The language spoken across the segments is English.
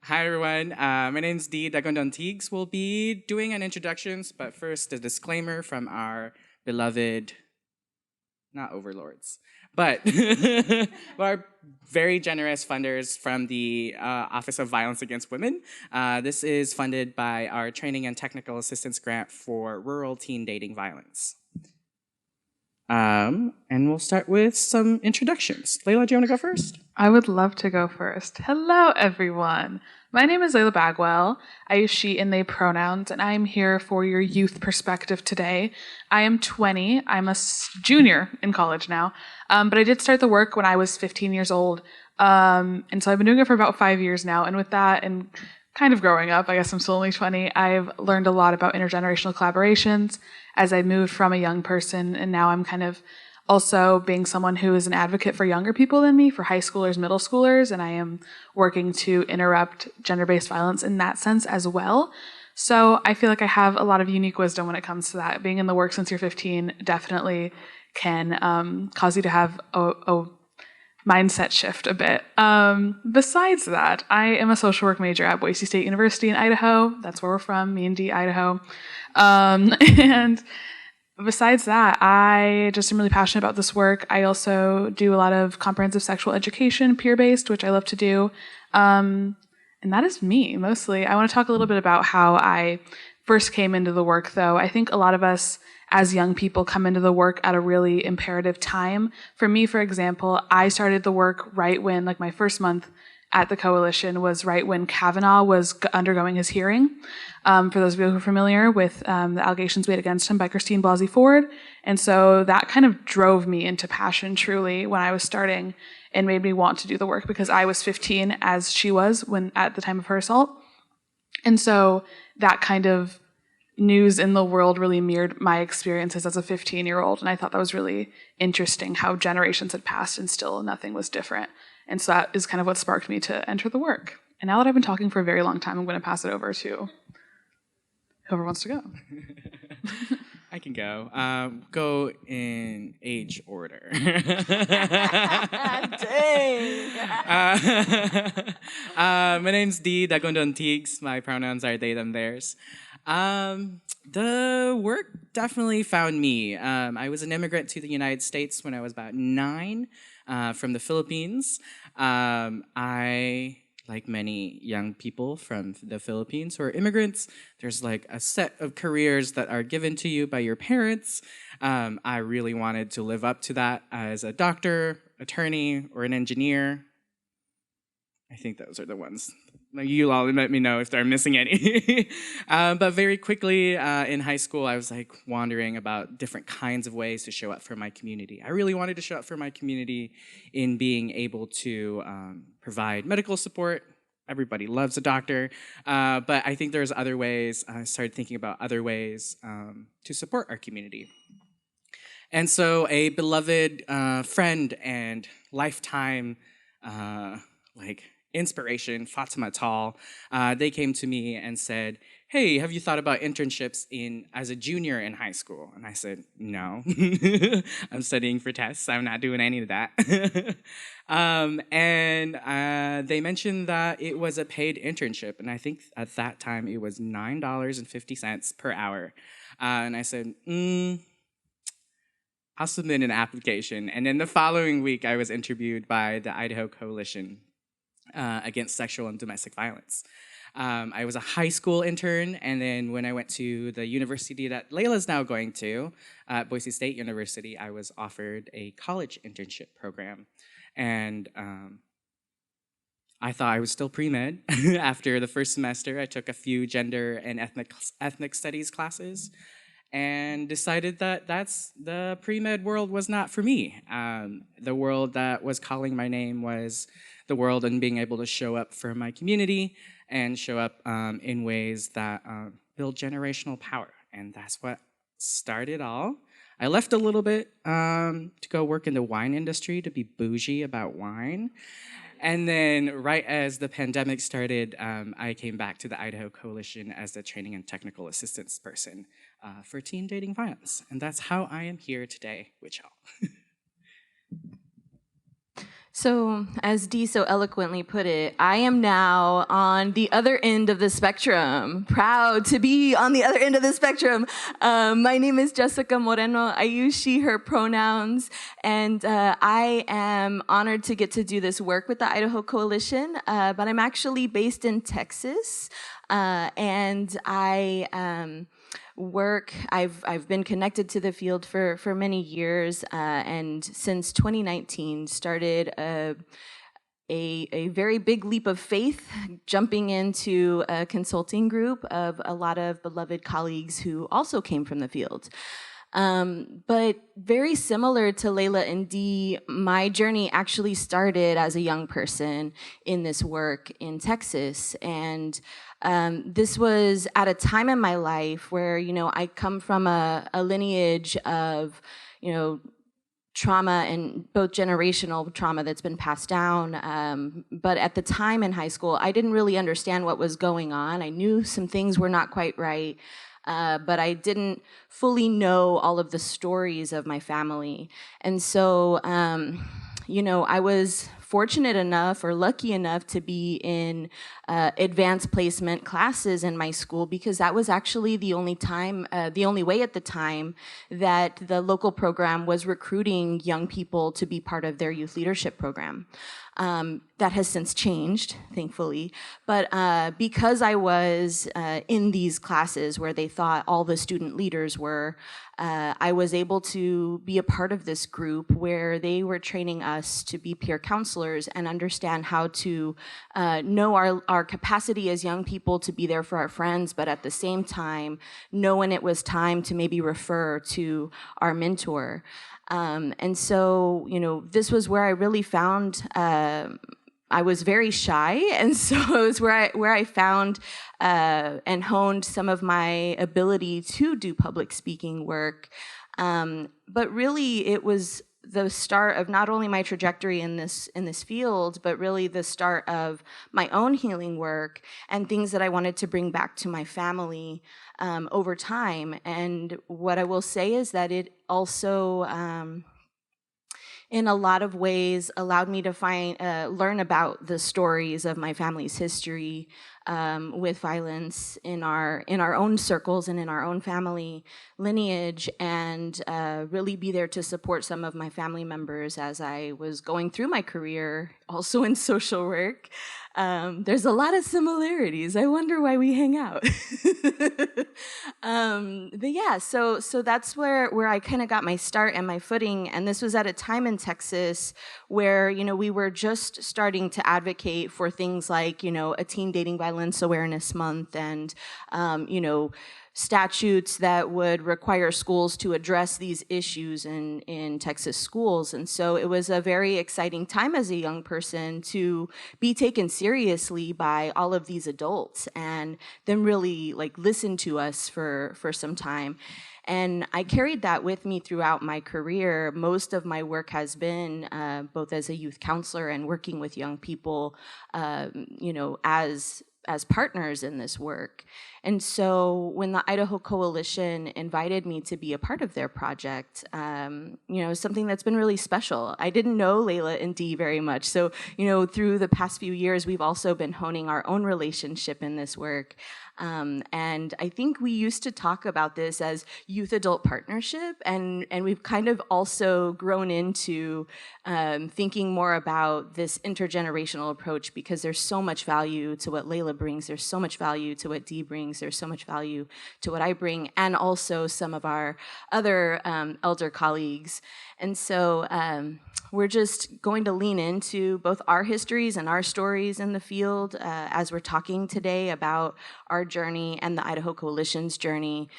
Hi everyone, my name's Dee Dagondon Teagues. We'll be doing an introductions, but first a disclaimer from our beloved, not overlords, but our very generous funders from the Office of Violence Against Women. This is funded by our Training and Technical Assistance Grant for Rural Teen Dating Violence. And we'll start with some introductions. Layla, do you want to go first? I would love to go first. Hello, everyone. My name is Layla Bagwell. I use she and they pronouns, and I am here for your youth perspective today. I am 20. I'm a junior in college now, but I did start the work when I was 15 years old, and so I've been doing it for about 5 years now. And with that, and kind of growing up, I guess I'm still only 20, I've learned a lot about intergenerational collaborations as I moved from a young person, and now I'm kind of also being someone who is an advocate for younger people than me, for high schoolers, middle schoolers, and I am working to interrupt gender-based violence in that sense as well. So I feel like I have a lot of unique wisdom when it comes to that. Being in the work since you're 15 definitely can cause you to have a mindset shift a bit. Besides that, I am a social work major at Boise State University in Idaho. That's where we're from, me and Dee, Idaho. And besides that, I just am really passionate about this work. I also do a lot of comprehensive sexual education, peer-based, which I love to do. And that is me, mostly. I want to talk a little bit about how I first came into the work, though. I think a lot of us as young people come into the work at a really imperative time. For me, for example, I started the work right when, like my first month at the coalition was right when Kavanaugh was undergoing his hearing. For those of you who are familiar with the allegations made against him by Christine Blasey Ford. And so that kind of drove me into passion truly when I was starting and made me want to do the work because I was 15 as she was when at the time of her assault. And so that kind of news in the world really mirrored my experiences as a 15-year-old. And I thought that was really interesting how generations had passed and still nothing was different. And so that is kind of what sparked me to enter the work. And now that I've been talking for a very long time, I'm going to pass it over to whoever wants to go. I can go. Go in age order. Dang. My name's Dee Dagondon Teagues. My pronouns are they, them, theirs. The work definitely found me. I was an immigrant to the United States when I was about 9 from the Philippines. I, like many young people from the Philippines who are immigrants, there's like a set of careers that are given to you by your parents. I really wanted to live up to that as a doctor, attorney, or an engineer. I think those are the ones. You all let me know if they're missing any. But very quickly in high school, I was like wondering about different kinds of ways to show up for my community. I really wanted to show up for my community in being able to provide medical support. Everybody loves a doctor. But I think there's other ways. I started thinking about other ways to support our community. And so a beloved friend and lifetime inspiration, Fatima Tall, they came to me and said, hey, have you thought about internships as a junior in high school? And I said, no, I'm studying for tests. I'm not doing any of that. And they mentioned that it was a paid internship. And I think at that time it was $9.50 per hour. And I said, I'll submit an application. And then the following week, I was interviewed by the Idaho Coalition against sexual and domestic violence. I was a high school intern, and then when I went to the university that Layla's now going to, Boise State University, I was offered a college internship program. And I thought I was still pre-med. After the first semester, I took a few gender and ethnic studies classes and decided that the pre-med world was not for me. The world that was calling my name was the world and being able to show up for my community and show up in ways that build generational power. And that's what started all. I left a little bit to go work in the wine industry to be bougie about wine. And then right as the pandemic started, I came back to the Idaho Coalition as the training and technical assistance person for teen dating violence. And that's how I am here today with y'all. So, as Dee so eloquently put it, I am now on the other end of the spectrum. Proud to be on the other end of the spectrum. My name is Jessica Moreno. I use she, her pronouns, and I am honored to get to do this work with the Idaho Coalition, but I'm actually based in Texas, and I've been connected to the field for many years, and since 2019 started a very big leap of faith, jumping into a consulting group of a lot of beloved colleagues who also came from the field. But very similar to Layla and Dee, my journey actually started as a young person in this work in Texas. And this was at a time in my life where, I come from a lineage of, trauma, and both generational trauma that's been passed down. But at the time in high school, I didn't really understand what was going on. I knew some things were not quite right. But I didn't fully know all of the stories of my family. And so, I was fortunate enough or lucky enough to be in advanced placement classes in my school, because that was actually the only way at the time that the local program was recruiting young people to be part of their youth leadership program. That has since changed, thankfully. But because I was in these classes where they thought all the student leaders were, I was able to be a part of this group where they were training us to be peer counselors and understand how to know our capacity as young people to be there for our friends, but at the same time, know when it was time to maybe refer to our mentor. And so, this was where I really found, I was very shy, and so it was where I found and honed some of my ability to do public speaking work. But really, it was the start of not only my trajectory in this field, but really the start of my own healing work and things that I wanted to bring back to my family over time. And what I will say is that it also, in a lot of ways, allowed me to learn about the stories of my family's history with violence in our own circles and in our own family lineage, and really be there to support some of my family members as I was going through my career, also in social work. There's a lot of similarities. I wonder why we hang out. But yeah, so that's where I kind of got my start and my footing. And this was at a time in Texas where, we were just starting to advocate for things like, a Teen Dating Violence Awareness Month, and, statutes that would require schools to address these issues in Texas schools. And so it was a very exciting time as a young person to be taken seriously by all of these adults and them really listen to us for some time. And I carried that with me throughout my career. Most of my work has been both as a youth counselor and working with young people, as partners in this work. And so when the Idaho Coalition invited me to be a part of their project, something that's been really special. I didn't know Layla and Dee very much. So, through the past few years, we've also been honing our own relationship in this work. And I think we used to talk about this as youth-adult partnership, and we've kind of also grown into thinking more about this intergenerational approach, because there's so much value to what Layla brings, there's so much value to what Dee brings, there's so much value to what I bring, and also some of our other elder colleagues. And so we're just going to lean into both our histories and our stories in the field as we're talking today about our journey and the Idaho Coalition's journey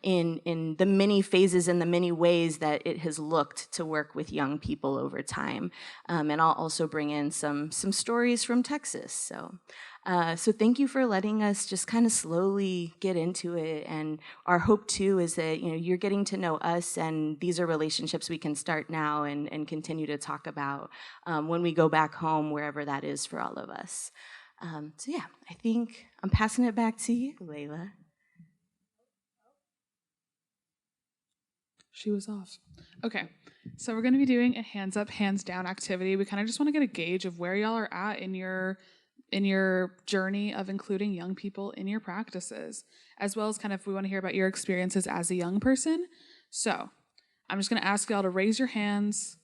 in the many phases and the many ways that it has looked to work with young people over time. And I'll also bring in some stories from Texas. So thank you for letting us just kind of slowly get into it. And our hope too is that you're getting to know us, and these are relationships we can start now and continue to talk about when we go back home, wherever that is for all of us. So yeah, I think I'm passing it back to you, Layla. She was off. Okay, so we're going to be doing a hands up, hands down activity. We kind of just want to get a gauge of where y'all are at in your journey of including young people in your practices, as well as kind of we want to hear about your experiences as a young person. So I'm just going to ask y'all to raise your hands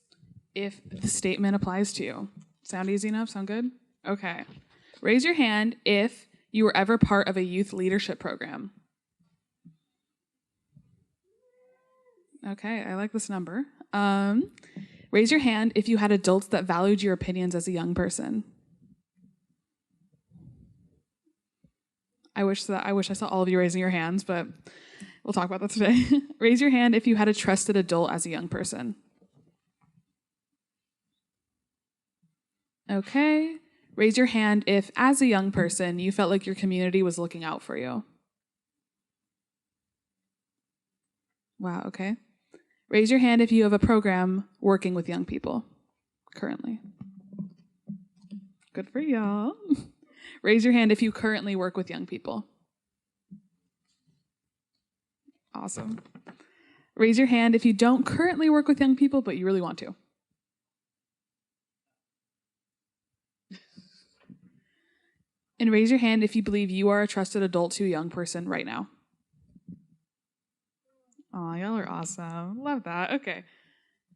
if the statement applies to you. Sound easy enough? Sound good? Okay. Raise your hand if you were ever part of a youth leadership program. Okay, I like this number. Raise your hand if you had adults that valued your opinions as a young person. I wish I saw all of you raising your hands, but we'll talk about that today. Raise your hand if you had a trusted adult as a young person. Okay. Raise your hand if, as a young person, you felt like your community was looking out for you. Wow, okay. Raise your hand if you have a program working with young people currently. Good for y'all. Raise your hand if you currently work with young people. Awesome. Raise your hand if you don't currently work with young people, but you really want to. And raise your hand if you believe you are a trusted adult to a young person right now. Aw, y'all are awesome. Love that. Okay.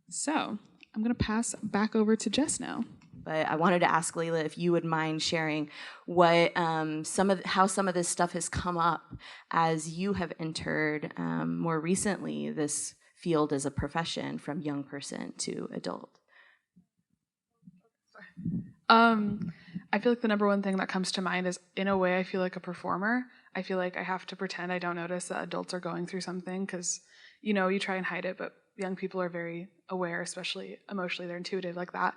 So I'm going to pass back over to Jess now. But I wanted to ask Layla if you would mind sharing what how some of this stuff has come up as you have entered more recently this field as a profession from young person to adult. I feel like the number one thing that comes to mind is, in a way, I feel like a performer. I feel like I have to pretend I don't notice that adults are going through something because, you try and hide it, but young people are very aware, especially emotionally, they're intuitive like that.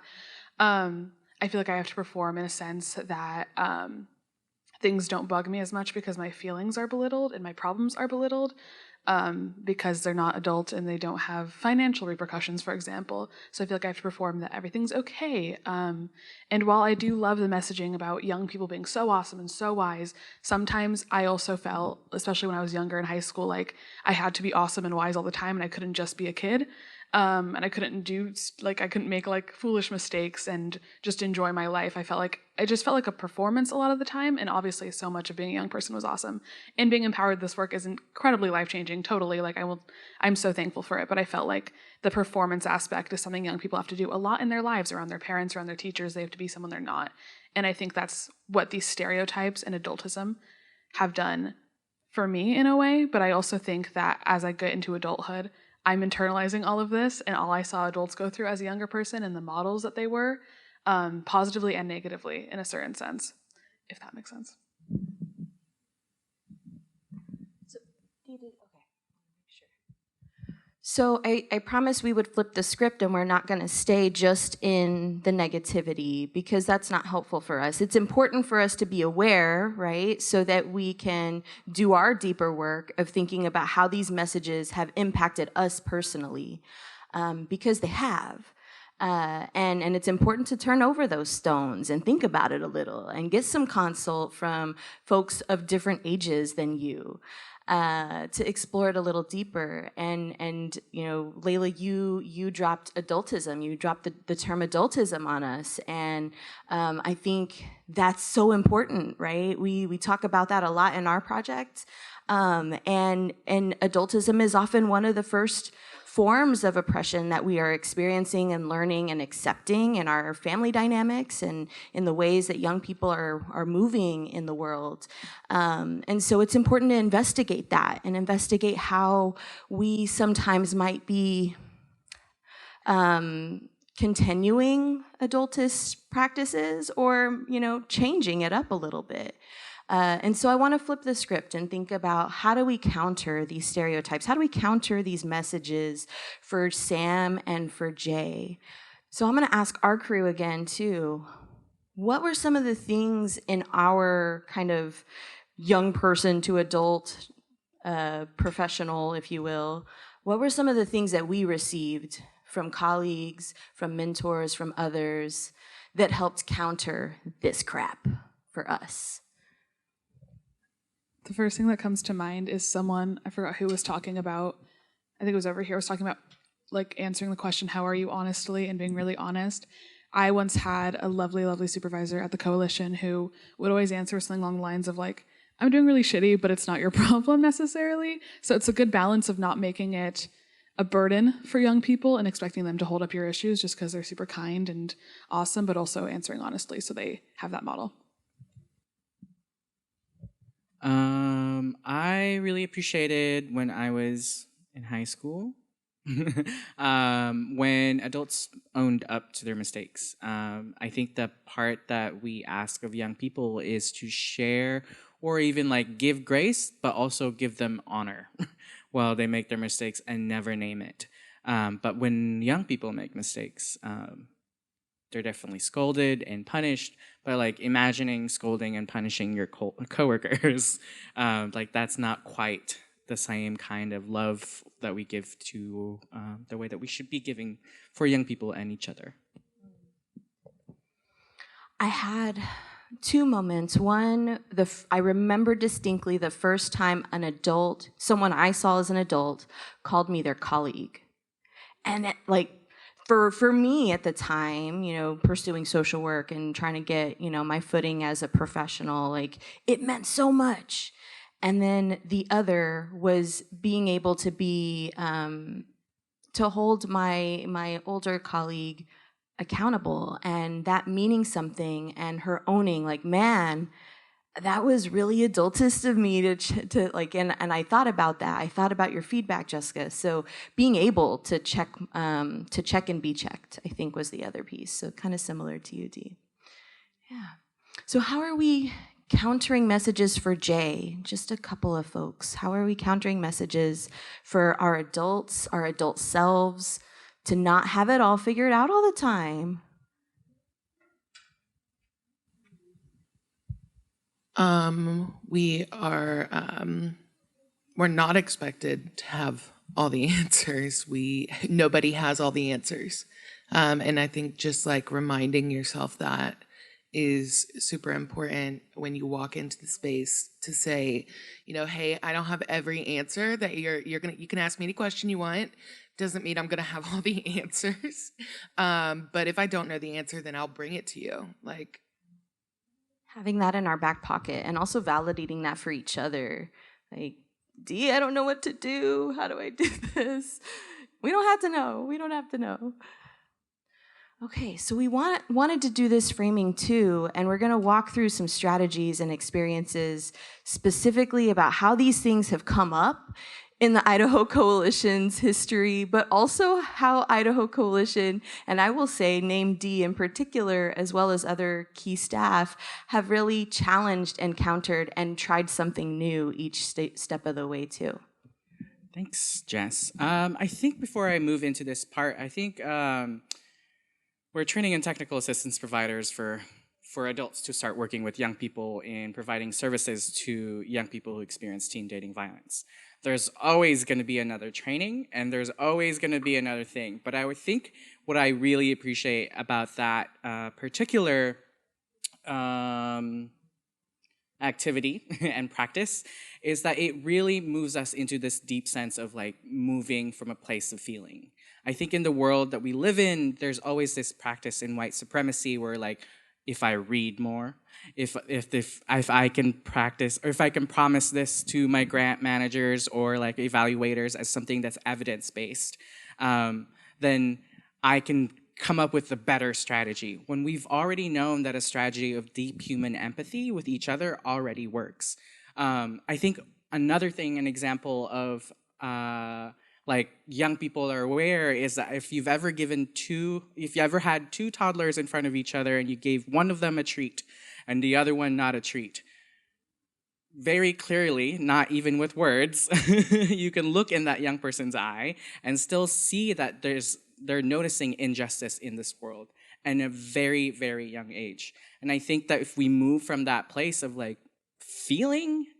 I feel like I have to perform in a sense that things don't bug me as much because my feelings are belittled and my problems are belittled because they're not adult and they don't have financial repercussions, for example. So I feel like I have to perform that everything's okay. And while I do love the messaging about young people being so awesome and so wise, sometimes I also felt, especially when I was younger in high school, like I had to be awesome and wise all the time and I couldn't just be a kid. And I couldn't make like foolish mistakes and just enjoy my life. I just felt like a performance a lot of the time. And obviously so much of being a young person was awesome. And being empowered this work is incredibly life-changing, totally. I'm so thankful for it. But I felt like the performance aspect is something young people have to do a lot in their lives, around their parents, around their teachers. They have to be someone they're not. And I think that's what these stereotypes and adultism have done for me in a way. But I also think that as I get into adulthood, I'm internalizing all of this, and all I saw adults go through as a younger person and the models that they were, positively and negatively in a certain sense, if that makes sense. So I promised we would flip the script and we're not going to stay just in the negativity because that's not helpful for us. It's important for us to be aware, right, so that we can do our deeper work of thinking about how these messages have impacted us personally, because they have. And it's important to turn over those stones and think about it a little and get some consult from folks of different ages than you. To explore it a little deeper. And Layla, you dropped adultism. You dropped the term adultism on us. And I think that's so important, right? We talk about that a lot in our project. And adultism is often one of the first forms of oppression that we are experiencing and learning and accepting in our family dynamics and in the ways that young people are moving in the world. And so it's important to investigate that and investigate how we sometimes might be continuing adultist practices or, changing it up a little bit. And so I want to flip the script and think about how do we counter these stereotypes? How do we counter these messages for Sam and for Jay? So I'm going to ask our crew again, too. What were some of the things in our kind of young person to adult professional, if you will, what were some of the things that we received from colleagues, from mentors, from others that helped counter this crap for us? The first thing that comes to mind is someone, I forgot who was talking about I think it was over here, was talking about like answering the question, how are you honestly, and being really honest. I once had a lovely, lovely supervisor at the coalition who would always answer something along the lines of like, I'm doing really shitty, but it's not your problem necessarily. So it's a good balance of not making it a burden for young people and expecting them to hold up your issues just because they're super kind and awesome, but also answering honestly so they have that model. I really appreciated when I was in high school when adults owned up to their mistakes. I think the part that we ask of young people is to share or even like give grace, but also give them honor while they make their mistakes and never name it. But when young people make mistakes, they're definitely scolded and punished, but like imagining scolding and punishing your coworkers, like that's not quite the same kind of love that we give to the way that we should be giving for young people and each other. I had two moments. One, I remember distinctly the first time an adult, someone I saw as an adult, called me their colleague. And it, like, for me at the time, you know, pursuing social work and trying to get, you know, my footing as a professional, like, it meant so much. And then the other was being able to be, to hold my older colleague accountable, and that meaning something, and her owning, like, man, that was really adultist of me to like, and I thought about that. I thought about your feedback, Jessica. So being able to check and be checked, I think, was the other piece. So kind of similar to you, Dee. Yeah. So how are we countering messages for Jay? Just a couple of folks. How are we countering messages for our adult selves to not have it all figured out all the time? We're not expected to have all the answers. Nobody has all the answers. And I think just like reminding yourself that is super important when you walk into the space to say, you know, hey, I don't have every answer that you can ask me any question you want. Doesn't mean I'm gonna have all the answers. But if I don't know the answer, then I'll bring it to you. Like, having that in our back pocket and also validating that for each other. Like, Dee, I don't know what to do. How do I do this? We don't have to know. We don't have to know. Okay, so we wanted to do this framing too, and we're going to walk through some strategies and experiences specifically about how these things have come up in the Idaho Coalition's history, but also how Idaho Coalition, and I will say name D in particular, as well as other key staff, have really challenged and countered and tried something new each step of the way too. Thanks, Jess. I think before I move into this part, I think we're training in technical assistance providers for adults to start working with young people in providing services to young people who experience teen dating violence. There's always going to be another training, and there's always going to be another thing. But I would think what I really appreciate about that particular activity and practice is that it really moves us into this deep sense of like moving from a place of feeling. I think in the world that we live in, there's always this practice in white supremacy where like, if I read more, if I can practice, or if I can promise this to my grant managers or like evaluators as something that's evidence-based, then I can come up with a better strategy when we've already known that a strategy of deep human empathy with each other already works. I think another thing, an example of like young people are aware is that if you've ever had two toddlers in front of each other and you gave one of them a treat and the other one not a treat, very clearly, not even with words, you can look in that young person's eye and still see that they're noticing injustice in this world at a very, very young age. And I think that if we move from that place of like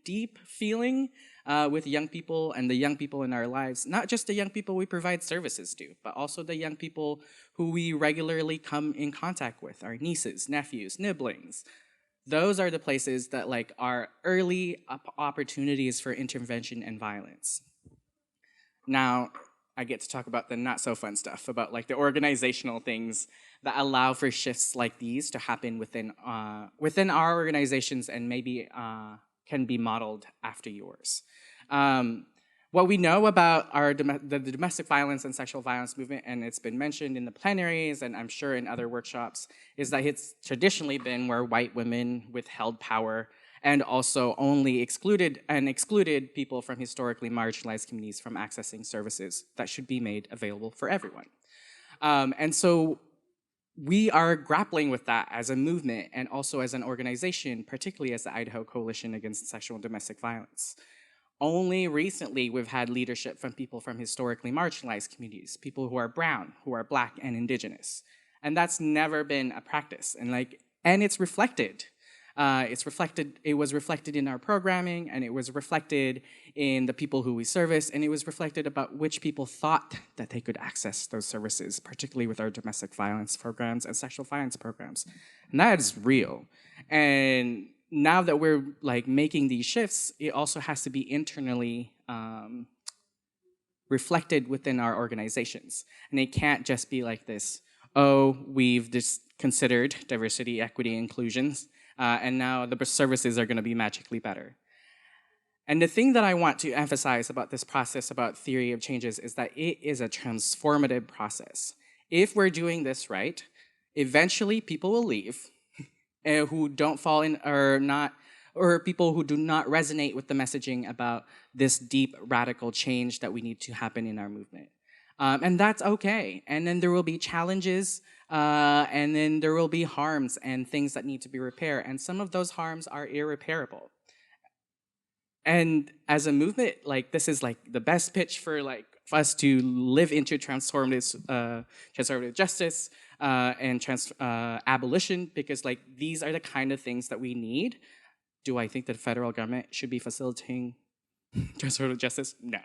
deep feeling, with young people and the young people in our lives, not just the young people we provide services to, but also the young people who we regularly come in contact with, our nieces, nephews, nibblings. Those are the places that like are early opportunities for intervention and violence. Now, I get to talk about the not so fun stuff, about like the organizational things that allow for shifts like these to happen within our organizations, and maybe can be modeled after yours. What we know about the domestic violence and sexual violence movement, and it's been mentioned in the plenaries and I'm sure in other workshops, is that it's traditionally been where white women withheld power and also only excluded people from historically marginalized communities from accessing services that should be made available for everyone. And so we are grappling with that as a movement and also as an organization, particularly as the Idaho Coalition Against Sexual and Domestic Violence. Only recently we've had leadership from people from historically marginalized communities, people who are brown, who are Black and Indigenous. And that's never been a practice. And it's reflected. It was reflected in our programming, and it was reflected in the people who we service, and it was reflected about which people thought that they could access those services, particularly with our domestic violence programs and sexual violence programs. And that is real. And now that we're like making these shifts, it also has to be internally reflected within our organizations. And it can't just be like this, oh, we've just considered diversity, equity, inclusions, and now the services are going to be magically better. And the thing that I want to emphasize about this process, about theory of changes, is that it is a transformative process. If we're doing this right, eventually people will leave who don't fall in or people who do not resonate with the messaging about this deep radical change that we need to happen in our movement. And that's okay. And then there will be challenges, and then there will be harms and things that need to be repaired. And some of those harms are irreparable. And as a movement, like this is like the best pitch for like for us to live into transformative justice and abolition, because like these are the kind of things that we need. Do I think that the federal government should be facilitating transformative justice? No.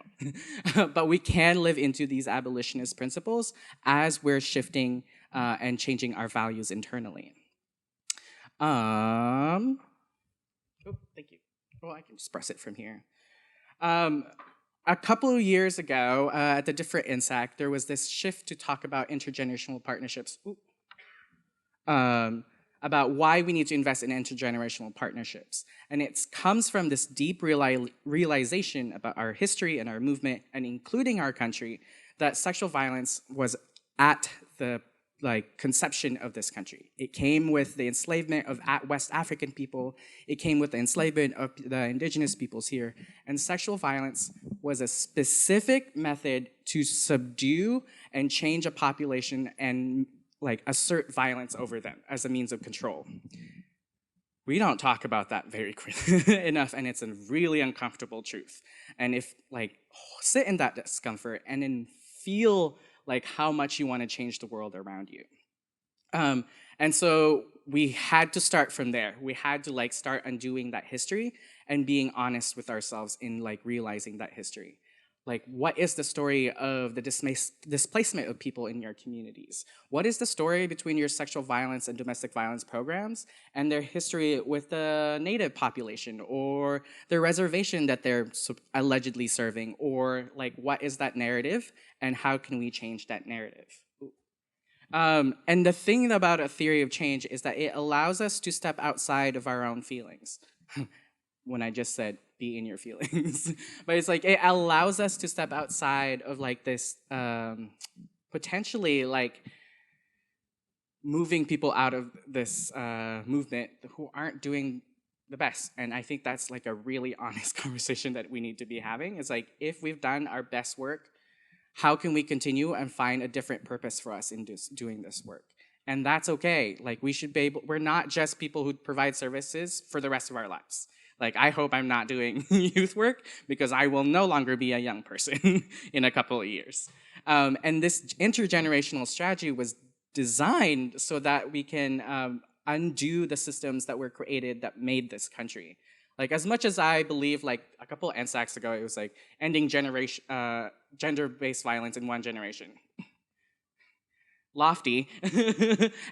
But we can live into these abolitionist principles as we're shifting and changing our values internally. Oh, thank you. Oh, I can just press it from here. A couple of years ago, at the different NSAC, there was this shift to talk about intergenerational partnerships. About why we need to invest in intergenerational partnerships. And it comes from this deep realization about our history and our movement, and including our country, that sexual violence was at the conception of this country. It came with the enslavement of West African people. It came with the enslavement of the indigenous peoples here. And sexual violence was a specific method to subdue and change a population and assert violence over them as a means of control. We don't talk about that very enough, and it's a really uncomfortable truth. And if sit in that discomfort and then feel how much you want to change the world around you. And so we had to start from there. We had to start undoing that history and being honest with ourselves in realizing that history. What is the story of the displacement of people in your communities? What is the story between your sexual violence and domestic violence programs and their history with the native population or the reservation that they're allegedly serving? Or what is that narrative and how can we change that narrative? And the thing about a theory of change is that it allows us to step outside of our own feelings. When I just said, be in your feelings. But it's it allows us to step outside of this potentially moving people out of this movement who aren't doing the best. And I think that's a really honest conversation that we need to be having. It's if we've done our best work, how can we continue and find a different purpose for us in doing this work? And that's okay. We should be able, we're not just people who provide services for the rest of our lives. I hope I'm not doing youth work because I will no longer be a young person in a couple of years. And this intergenerational strategy was designed so that we can undo the systems that were created that made this country. As much as I believe, a couple of NSACs ago, it was ending gender-based violence in one generation. lofty.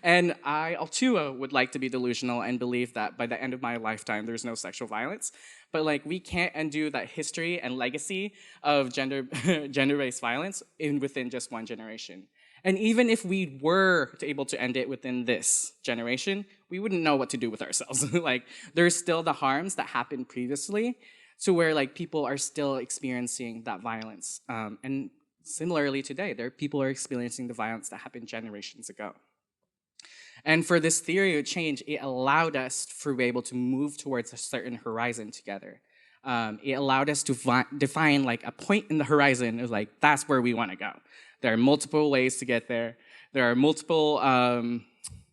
And I too would like to be delusional and believe that by the end of my lifetime there's no sexual violence. But like we can't undo that history and legacy of gender-based violence within just one generation. And even if we were able to end it within this generation, we wouldn't know what to do with ourselves. Like there's still the harms that happened previously to where like people are still experiencing that violence. And similarly today, people are experiencing the violence that happened generations ago. And for this theory of change, it allowed us to be able to move towards a certain horizon together. It allowed us to define like a point in the horizon of like, that's where we want to go. There are multiple ways to get there. There are multiple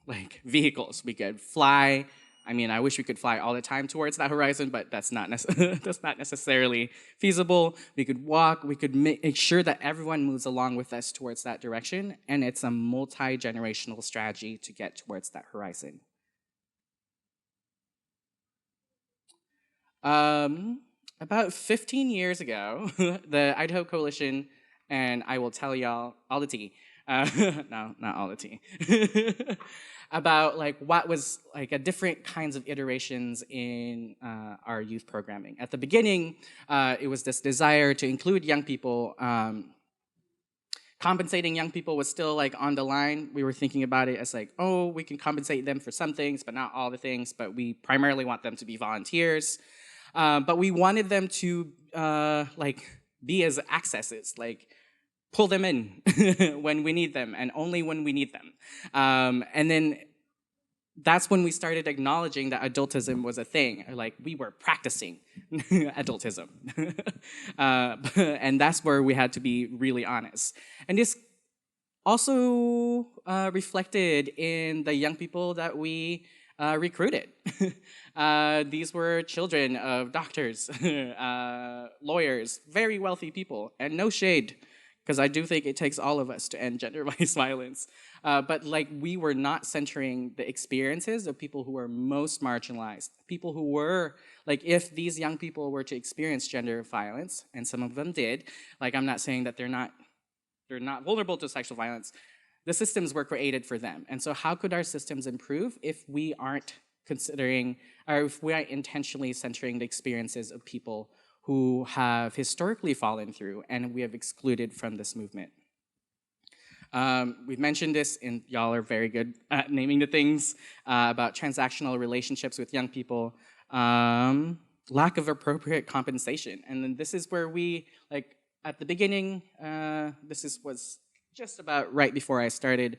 like vehicles. We could fly. I mean, I wish we could fly all the time towards that horizon, but that's not necessarily feasible. We could walk. We could make sure that everyone moves along with us towards that direction, and it's a multi-generational strategy to get towards that horizon. About 15 years ago, the Idaho Coalition, and I will tell y'all all the tea. No, not all the tea. About like what was like a different kinds of iterations in our youth programming. At the beginning, it was this desire to include young people. Compensating young people was still like on the line. We were thinking about it as like, oh, we can compensate them for some things, but not all the things. But we primarily want them to be volunteers. But we wanted them to like be as accesses, like pull them in when we need them and only when we need them. And then that's when we started acknowledging that adultism was a thing, or like we were practicing adultism. And that's where we had to be really honest. And this also reflected in the young people that we recruited. These were children of doctors, lawyers, very wealthy people, and no shade, because I do think it takes all of us to end gender-based violence. But like we were not centering the experiences of people who were most marginalized, people who were, like if these young people were to experience gender violence, and some of them did, like I'm not saying that they're not vulnerable to sexual violence, the systems were created for them. And so how could our systems improve if we aren't considering, or if we aren't intentionally centering the experiences of people who have historically fallen through and we have excluded from this movement? We've mentioned this, and y'all are very good at naming the things about transactional relationships with young people, lack of appropriate compensation. And then this is where we, like at the beginning, was just about right before I started,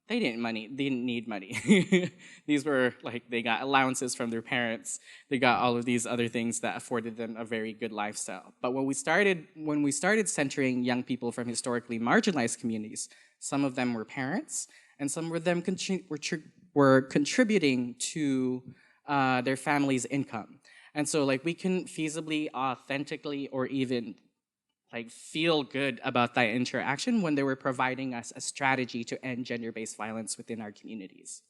they didn't need money. These were like, they got allowances from their parents. They got all of these other things that afforded them a very good lifestyle. But when we started centering young people from historically marginalized communities, some of them were parents, and some of them were contributing to their family's income. And so like we couldn't feasibly, authentically, or even like feel good about that interaction when they were providing us a strategy to end gender-based violence within our communities.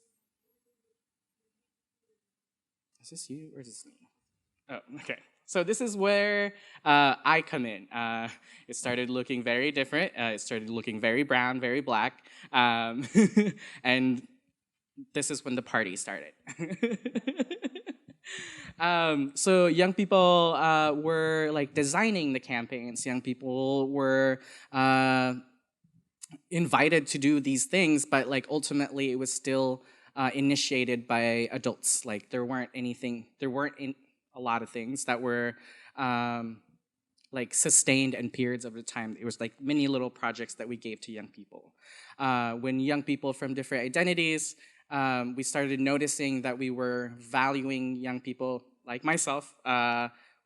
Is this you or is this me? Oh, okay. So this is where I come in. It started looking very different. It started looking very brown, very black. And this is when the party started. So young people were like designing the campaigns. Young people were invited to do these things, but like ultimately it was still initiated by adults. Like there weren't a lot of things that were like sustained in periods of the time. It was like many little projects that we gave to young people. When young people from different identities, we started noticing that we were valuing young people like myself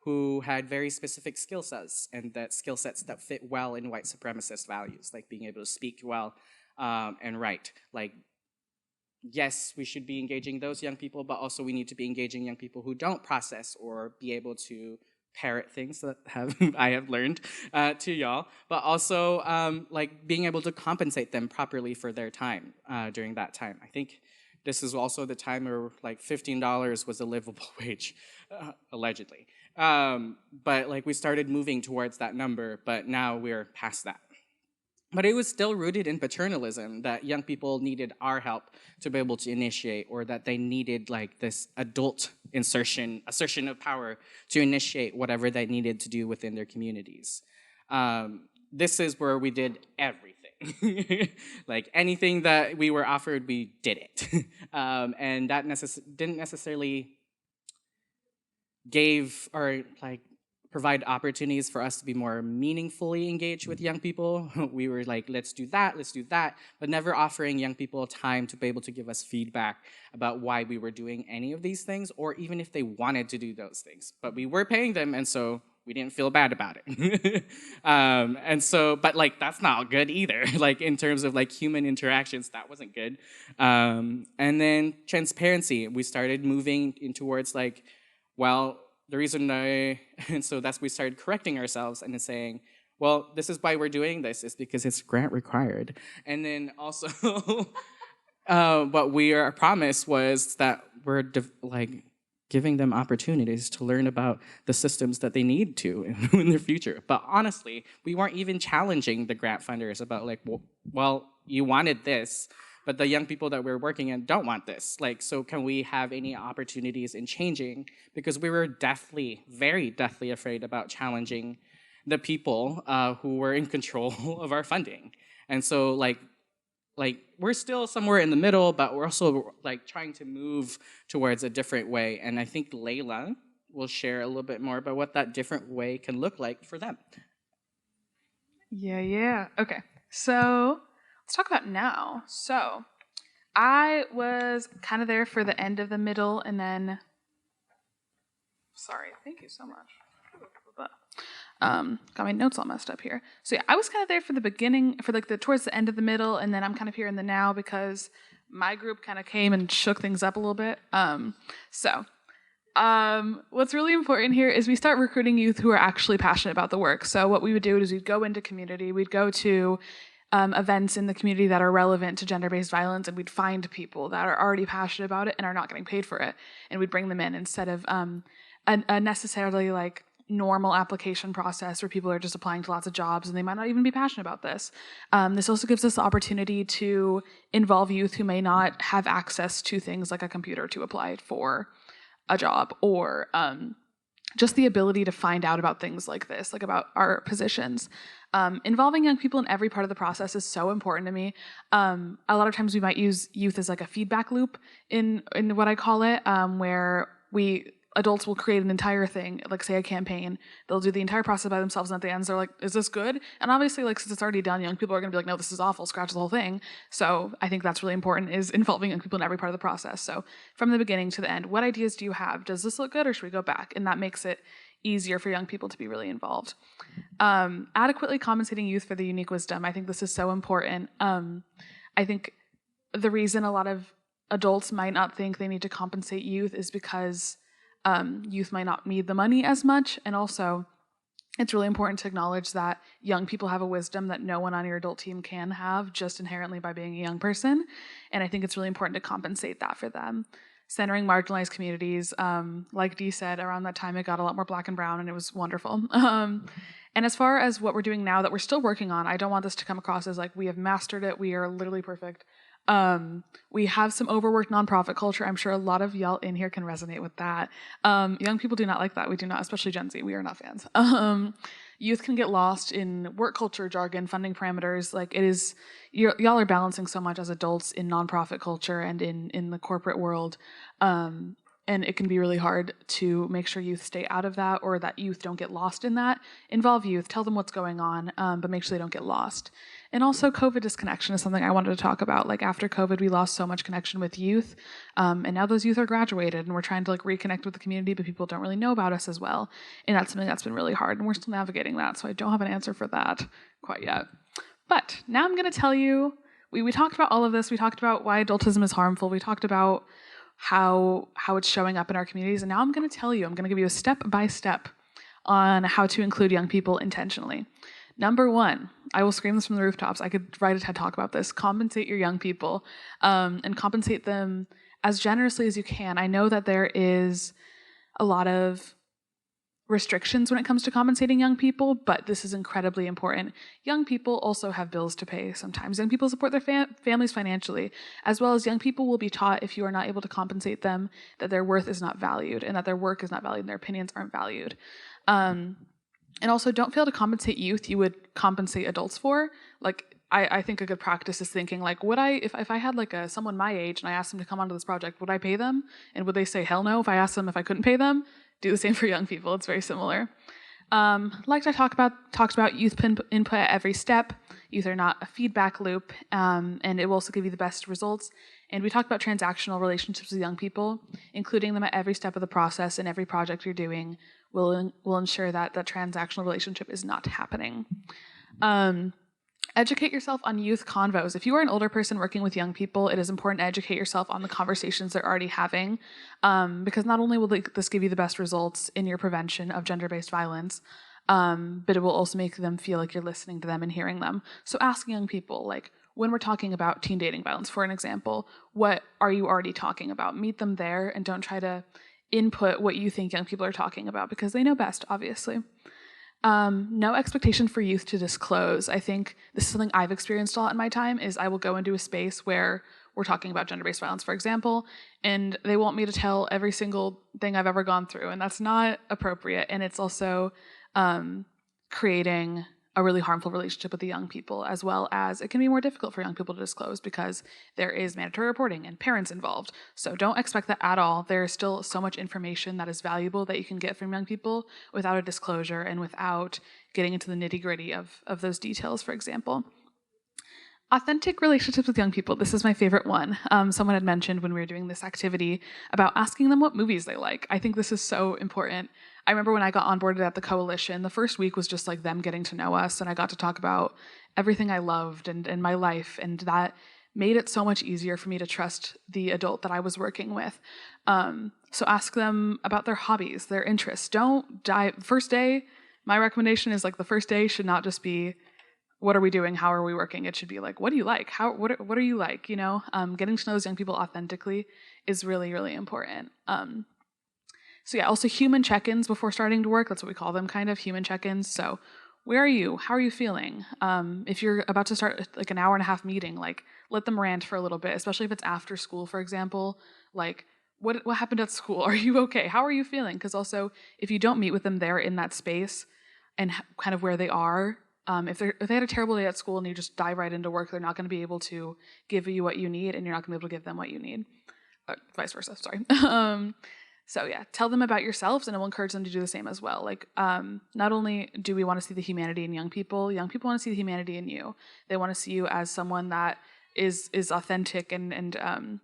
who had very specific skill sets, and that skill sets that fit well in white supremacist values, like being able to speak well and write. Like, yes, we should be engaging those young people, but also we need to be engaging young people who don't process or be able to parrot things that I have learned to y'all, but also like being able to compensate them properly for their time during that time. I think this is also the time where like $15 was a livable wage, allegedly. But like we started moving towards that number, but now we're past that. But it was still rooted in paternalism, that young people needed our help to be able to initiate, or that they needed like this adult assertion of power to initiate whatever they needed to do within their communities. This is where we did everything. Like anything that we were offered, we did it. And that didn't necessarily gave or like provide opportunities for us to be more meaningfully engaged with young people. We were like, let's do that, but never offering young people time to be able to give us feedback about why we were doing any of these things, or even if they wanted to do those things. But we were paying them, and so we didn't feel bad about it. And so, but like, that's not good either. Like in terms of like human interactions, that wasn't good. And then transparency, we started moving in towards like, well, the reason and so we started correcting ourselves and then saying, well, this is why we're doing this, is because it's grant required. And then also, what our promise was that we're like giving them opportunities to learn about the systems that they need to in their future. But honestly, we weren't even challenging the grant funders about like, well, you wanted this, but the young people that we're working in don't want this. Like, so can we have any opportunities in changing? Because we were very deathly afraid about challenging the people who were in control of our funding. And so like we're still somewhere in the middle, but we're also like trying to move towards a different way. And I think Layla will share a little bit more about what that different way can look like for them. Yeah. Okay. So let's talk about now. So I was kind of there for the end of the middle, and then, sorry, thank you so much. Got my notes all messed up here. So yeah, I was kind of there for the beginning, for like towards the end of the middle, and then I'm kind of here in the now because my group kind of came and shook things up a little bit. What's really important here is we start recruiting youth who are actually passionate about the work. So what we would do is we'd go into community, we'd go to events in the community that are relevant to gender-based violence, and we'd find people that are already passionate about it and are not getting paid for it, and we'd bring them in instead of a necessarily like normal application process where people are just applying to lots of jobs and they might not even be passionate about this. This also gives us the opportunity to involve youth who may not have access to things like a computer to apply for a job, or just the ability to find out about things like this, like about our positions. Involving young people in every part of the process is so important to me. A lot of times we might use youth as like a feedback loop in what I call it, where adults will create an entire thing, like say a campaign. They'll do the entire process by themselves, and at the end they're like, is this good? And obviously, like, since it's already done, young people are gonna be like, no, this is awful, scratch the whole thing. So I think that's really important, is involving young people in every part of the process. So from the beginning to the end, what ideas do you have? Does this look good, or should we go back? And that makes it easier for young people to be really involved. Adequately compensating youth for the unique wisdom. I think this is so important. I think the reason a lot of adults might not think they need to compensate youth is because youth might not need the money as much. And also, it's really important to acknowledge that young people have a wisdom that no one on your adult team can have just inherently by being a young person. And I think it's really important to compensate that for them. Centering marginalized communities, like Dee said, around that time it got a lot more black and brown, and it was wonderful. And as far as what we're doing now that we're still working on, I don't want this to come across as like we have mastered it, we are literally perfect. We have some overworked nonprofit culture. I'm sure a lot of y'all in here can resonate with that. Young people do not like that. We do not, especially Gen Z. We are not fans. Youth can get lost in work culture, jargon, funding parameters. Like it is, y'all are balancing so much as adults in nonprofit culture and in the corporate world. And it can be really hard to make sure youth stay out of that, or that youth don't get lost in that. Involve youth, tell them what's going on, but make sure they don't get lost. And also COVID disconnection is something I wanted to talk about. Like after COVID, we lost so much connection with youth, and now those youth are graduated and we're trying to like reconnect with the community, but people don't really know about us as well. And that's something that's been really hard, and we're still navigating that. So I don't have an answer for that quite yet. But now I'm gonna tell you, we talked about all of this. We talked about why adultism is harmful. We talked about how it's showing up in our communities. And now I'm going to tell you, I'm going to give you a step-by-step on how to include young people intentionally. Number one, I will scream this from the rooftops. I could write a TED Talk about this. Compensate your young people, and compensate them as generously as you can. I know that there is a lot of restrictions when it comes to compensating young people, but this is incredibly important. Young people also have bills to pay sometimes. Young people support their families financially, as well as young people will be taught, if you are not able to compensate them, that their worth is not valued and that their work is not valued and their opinions aren't valued. And also, don't fail to compensate youth you would compensate adults for. Like, I think a good practice is thinking, like, would I, if I had like someone my age and I asked them to come onto this project, would I pay them? And would they say hell no if I asked them if I couldn't pay them? Do the same for young people. It's very similar. Like I talked about youth input at every step. Youth are not a feedback loop, and it will also give you the best results. And we talked about transactional relationships with young people. Including them at every step of the process and every project you're doing will ensure that that transactional relationship is not happening. Educate yourself on youth convos. If you are an older person working with young people, it is important to educate yourself on the conversations they're already having, because not only will this give you the best results in your prevention of gender-based violence, but it will also make them feel like you're listening to them and hearing them. So ask young people, like, when we're talking about teen dating violence, for an example, what are you already talking about? Meet them there and don't try to input what you think young people are talking about, because they know best, obviously. No expectation for youth to disclose. I think this is something I've experienced a lot in my time, is I will go into a space where we're talking about gender-based violence, for example, and they want me to tell every single thing I've ever gone through, and that's not appropriate, and it's also creating a really harmful relationship with the young people, as well as it can be more difficult for young people to disclose because there is mandatory reporting and parents involved. So don't expect that at all. There is still so much information that is valuable that you can get from young people without a disclosure and without getting into the nitty-gritty of those details, for example. Authentic relationships with young people. This is my favorite one. Someone had mentioned when we were doing this activity about asking them what movies they like. I think this is so important. I remember when I got onboarded at the Coalition, the first week was just like them getting to know us, and I got to talk about everything I loved and my life, and that made it so much easier for me to trust the adult that I was working with. So ask them about their hobbies, their interests. Don't dive. First day, my recommendation is, like, the first day should not just be, what are we doing? How are we working? It should be like, what do you like? What are you like? You know, getting to know those young people authentically is really, really important. So yeah, also human check-ins before starting to work. That's what we call them, kind of human check-ins. So where are you? How are you feeling? If you're about to start like an hour and a half meeting, like, let them rant for a little bit, especially if it's after school, for example. Like, what happened at school? Are you okay? How are you feeling? Because also, if you don't meet with them there in that space and kind of where they are, if they had a terrible day at school and you just dive right into work, they're not going to be able to give you what you need, and you're not going to be able to give them what you need. Vice versa, sorry. So yeah, tell them about yourselves, and it will encourage them to do the same as well. Like, not only do we want to see the humanity in young people want to see the humanity in you. They want to see you as someone that is authentic and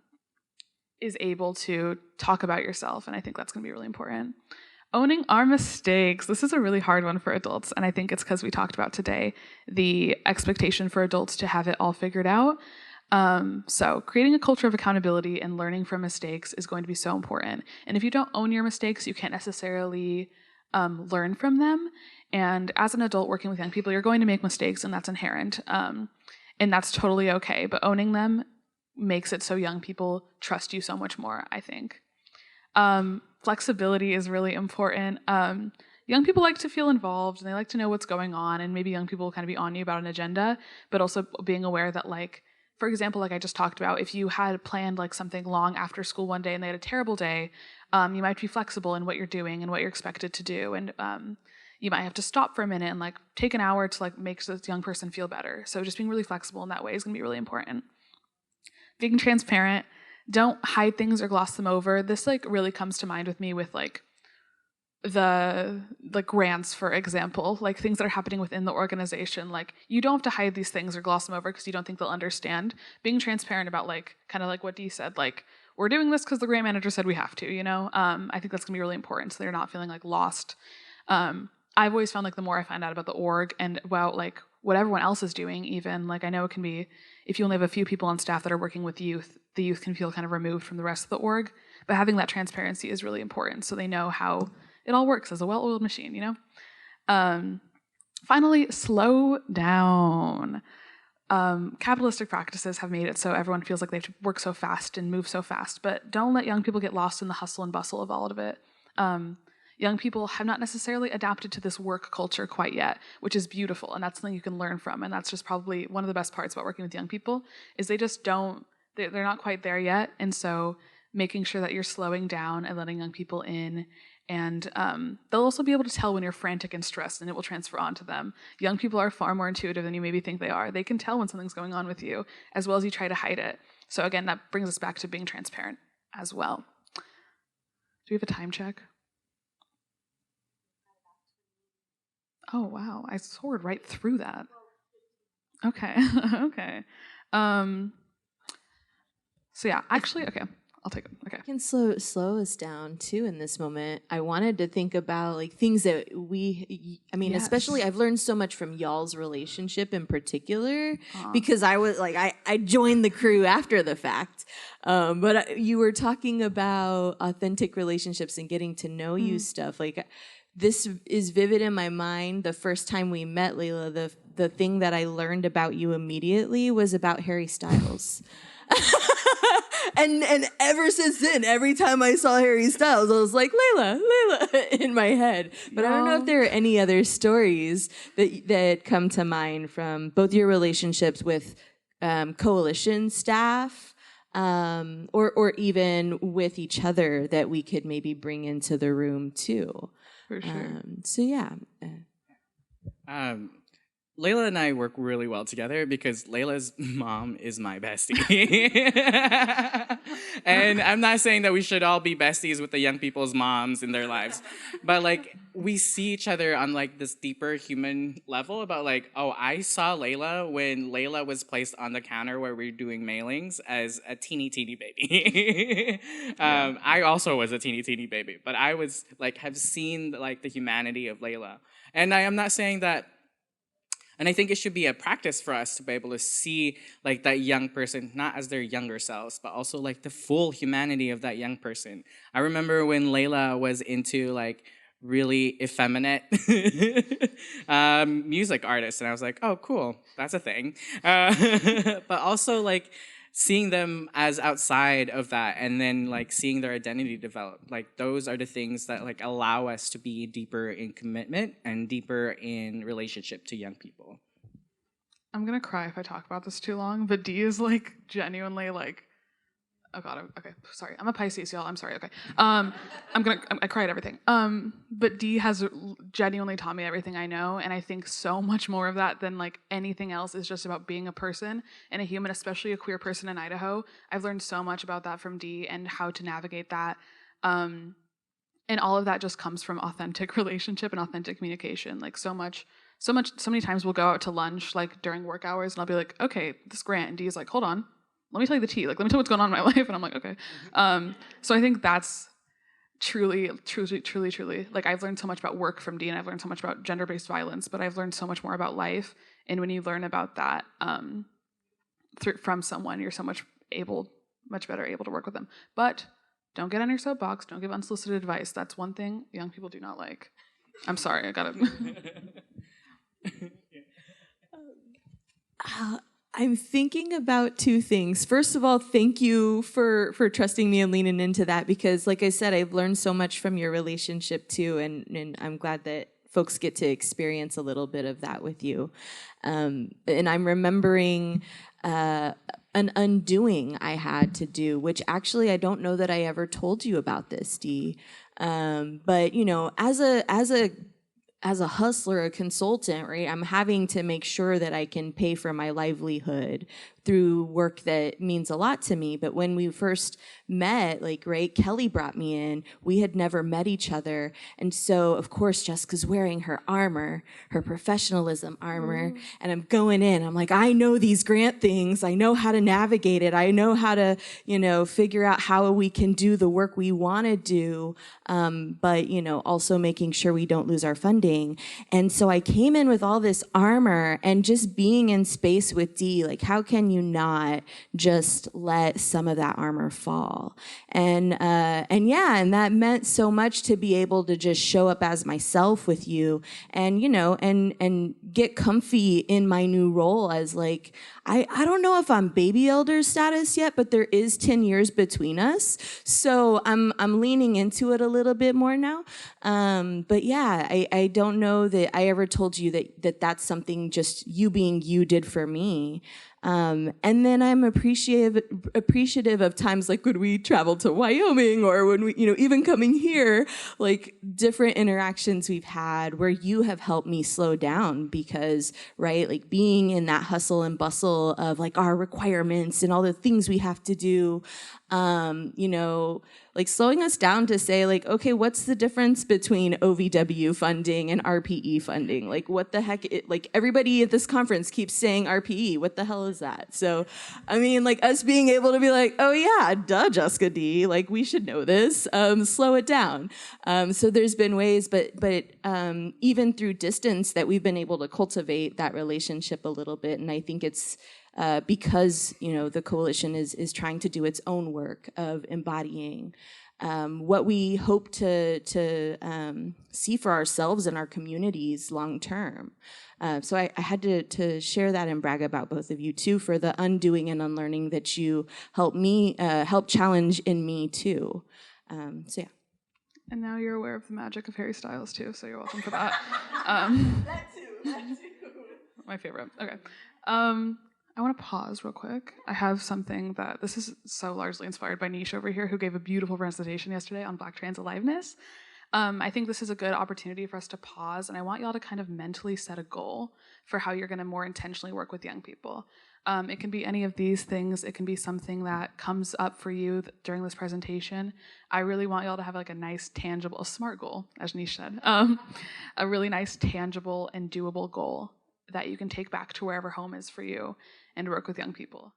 is able to talk about yourself, and I think that's going to be really important. Owning our mistakes. This is a really hard one for adults, and I think it's because we talked about today the expectation for adults to have it all figured out. So creating a culture of accountability and learning from mistakes is going to be so important. And if you don't own your mistakes, you can't necessarily learn from them. And as an adult working with young people, you're going to make mistakes, and that's inherent. And that's totally okay. But owning them makes it so young people trust you so much more, I think. Flexibility is really important. Young people like to feel involved, and they like to know what's going on, and maybe young people will kind of be on you about an agenda, but also being aware that, like, for example, like I just talked about, if you had planned like something long after school one day and they had a terrible day, you might be flexible in what you're doing and what you're expected to do. And you might have to stop for a minute and like take an hour to like make this young person feel better. So just being really flexible in that way is going to be really important. Being transparent. Don't hide things or gloss them over. This like really comes to mind with me with like the grants, for example, like things that are happening within the organization. Like, you don't have to hide these things or gloss them over because you don't think they'll understand. Being transparent about like kind of like what Dee said, like, we're doing this because the grant manager said we have to, you know. I think that's gonna be really important so they're not feeling like lost. I've always found like the more I find out about the org and about like what everyone else is doing, even like I know it can be, if you only have a few people on staff that are working with youth, the youth can feel kind of removed from the rest of the org. But having that transparency is really important so they know how it all works as a well-oiled machine, you know? Finally, slow down. Capitalistic practices have made it so everyone feels like they have to work so fast and move so fast, but don't let young people get lost in the hustle and bustle of all of it. young people have not necessarily adapted to this work culture quite yet, which is beautiful, and that's something you can learn from. And that's just probably one of the best parts about working with young people, is they just don't, they're not quite there yet. And so making sure that you're slowing down and letting young people in, and they'll also be able to tell when you're frantic and stressed, and it will transfer onto them. Young people are far more intuitive than you maybe think they are. They can tell when something's going on with you, as well as you try to hide it. So again, that brings us back to being transparent as well. Do we have a time check? Oh, wow. I soared right through that. Okay. Okay. So yeah, actually, okay. I'll take it. Okay. I can slow us down too in this moment. I wanted to think about like things that Yes. especially I've learned so much from y'all's relationship in particular, because I was like, I joined the crew after the fact. But you were talking about authentic relationships and getting to know you stuff. Like this is vivid in my mind. The first time we met, Layla, the thing that I learned about you immediately was about Harry Styles. And ever since then, every time I saw Harry Styles, I was like, Layla, in my head. But I don't know if there are any other stories that come to mind from both your relationships with coalition staff, or even with each other that we could maybe bring into the room too. For sure. So yeah. Layla and I work really well together because Layla's mom is my bestie. And I'm not saying that we should all be besties with the young people's moms in their lives, but like we see each other on like this deeper human level about like, oh, I saw Layla when Layla was placed on the counter where we were doing mailings as a teeny baby. I also was a teeny baby, but I was like, have seen like the humanity of Layla. And I am not saying that. And I think it should be a practice for us to be able to see like that young person, not as their younger selves, but also like the full humanity of that young person. I remember when Layla was into like really effeminate music artists, and I was like, oh, cool, that's a thing. But also like seeing them as outside of that, and then like seeing their identity develop, like those are the things that like allow us to be deeper in commitment and deeper in relationship to young people. I'm gonna cry if I talk about this too long, but Dee is like genuinely like, oh god, okay, sorry. I'm a Pisces, y'all. I'm sorry. Okay, I cry at everything. But Dee has genuinely taught me everything I know, and I think so much more of that than like anything else is just about being a person and a human, especially a queer person in Idaho. I've learned so much about that from Dee and how to navigate that. And all of that just comes from authentic relationship and authentic communication. Like so many times we'll go out to lunch like during work hours, and I'll be like, okay, this grant, and Dee is like, hold on. Let me tell you the tea. Like, let me tell you what's going on in my life. And I'm like, okay. So I think that's truly, like I've learned so much about work from Dee, and I've learned so much about gender-based violence, but I've learned so much more about life. And when you learn about that from someone, you're so much better able to work with them. But don't get on your soapbox. Don't give unsolicited advice. That's one thing young people do not like. I'm sorry. I got it. I'm thinking about two things. First of all, thank you for trusting me and leaning into that, because like I said, I've learned so much from your relationship too, and I'm glad that folks get to experience a little bit of that with you. And I'm remembering an undoing I had to do, which actually I don't know that I ever told you about this, Dee. But you know, as a hustler, a consultant, right, I'm having to make sure that I can pay for my livelihood through work that means a lot to me. But when we first met, like, right, Kelly brought me in. We had never met each other. And so, of course, Jessica's wearing her armor, her professionalism armor. And I'm going in. I'm like, I know these grant things. I know how to navigate it. I know how to, figure out how we can do the work we want to do. But, also making sure we don't lose our funding. And so I came in with all this armor, and just being in space with Dee, like, how can you you not just let some of that armor fall? And that meant so much to be able to just show up as myself with you, and and get comfy in my new role as like, I don't know if I'm baby elder status yet, but there is 10 years between us, so I'm leaning into it a little bit more now. But yeah, I don't know that I ever told you that's something just you being you did for me. And then I'm appreciative of times like when we traveled to Wyoming, or when we, even coming here, like different interactions we've had where you have helped me slow down, because, right, like being in that hustle and bustle of like our requirements and all the things we have to do, like slowing us down to say like, okay, what's the difference between OVW funding and RPE funding? Like what the heck, like everybody at this conference keeps saying RPE, what the hell is that? So, I mean, like us being able to be like, oh yeah, duh, Jessica D, like we should know this, slow it down. So there's been ways, but even through distance that we've been able to cultivate that relationship a little bit. And I think it's because the coalition is trying to do its own work of embodying what we hope to see for ourselves and our communities long term. So I had to share that and brag about both of you too, for the undoing and unlearning that you help challenge in me too. So yeah. And now you're aware of the magic of Harry Styles too, so you're welcome for that. That too. My favorite. Okay. I want to pause real quick. I have something this is so largely inspired by Nish over here, who gave a beautiful presentation yesterday on Black trans aliveness. I think this is a good opportunity for us to pause, and I want y'all to kind of mentally set a goal for how you're going to more intentionally work with young people. It can be any of these things. It can be something that comes up for you during this presentation. I really want y'all to have like a nice, tangible, a SMART goal, as Nish said, a really nice, tangible, and doable goal that you can take back to wherever home is for you and work with young people.